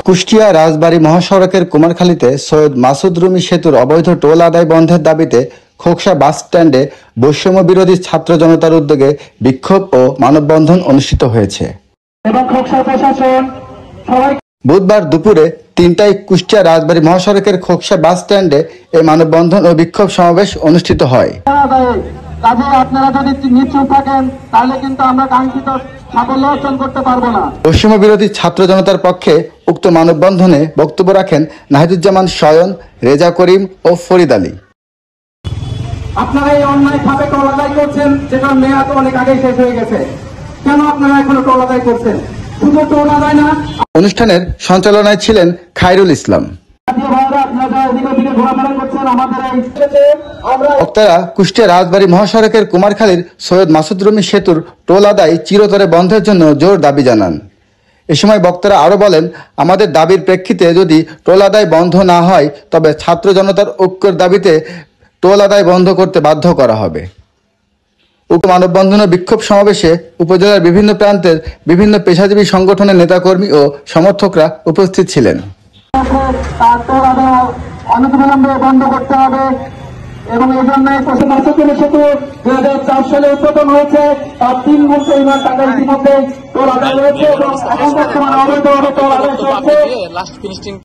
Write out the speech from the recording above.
কুষ্টিয়া রাজবাড়ী মহাসড়কের কুমারখালীতে সৈয়দ মাসুদ রুমী সেতুর অবৈধ টোল আদায় বন্ধের দাবিতে খোকসা বাস স্ট্যান্ডে বৈষম্য বিরোধী ছাত্র জনতার উদ্যোগে বিক্ষোভ ও মানববন্ধন অনুষ্ঠিত হয়েছে। বুধবার দুপুরে 3টায় কুষ্টিয়া রাজবাড়ী মহাসড়কের খোকসা বাস স্ট্যান্ডে এই মানববন্ধন ও বিক্ষোভ সমাবেশ অনুষ্ঠিত হয়। আপনারা যদি নিশ্চুপ থাকেন তাহলে কিন্তু আমরা কাঙ্ক্ষিত সাফল্য অর্জন করতে পারবো না। বৈষম্য বিরোধী ছাত্র জনতার পক্ষে উক্ত মানববন্ধনে বক্তব্য রাখেন নাহিদুজ্জামান শয়ন, রেজা করিম ও ফরিদ আলী। আপনারা এই অন্যায় ভাবে টোল আদায় করছেন, যেটা মেয়াদ অনেক আগে শেষ হয়ে গেছে। কেন আপনারা এখনো টোল আদায় করছেন? শুধু টোল আদায় না। অনুষ্ঠানের সঞ্চালনায় ছিলেন খায়রুল ইসলাম। বক্তারা কুষ্টিয়া রাজবাড়ী মহাসড়কের কুমারখালীর সৈয়দ মাসুদ রুমী সেতুর টোল আদায় চিরতরে বন্ধের জন্য জোর দাবি জানান। এ সময় বক্তারা আরো বলেন, আমাদের দাবির প্রেক্ষিতে যদি টোল আদায় বন্ধ না হয় তবে ছাত্র জনতার ঐক্যের দাবিতে টোল আদায় বন্ধ করতে বাধ্য করা হবে। উক্ত মানববন্ধন ও বিক্ষোভ সমাবেশে উপজেলার বিভিন্ন প্রান্তের বিভিন্ন পেশাজীবী সংগঠনের নেতাকর্মী ও সমর্থকরা উপস্থিত ছিলেন। অনতিবিলম্বে বন্ধ করতে হবে এবং এই জন্য সেতু 2004 সালে উদ্বোধন হয়েছে। তার 3 গুণ পরিমাণ টাকা ইতিমধ্যে টোল আদায় রয়েছে এবং এখন বর্তমানে অবৈধভাবে টোল আদায় চলছে।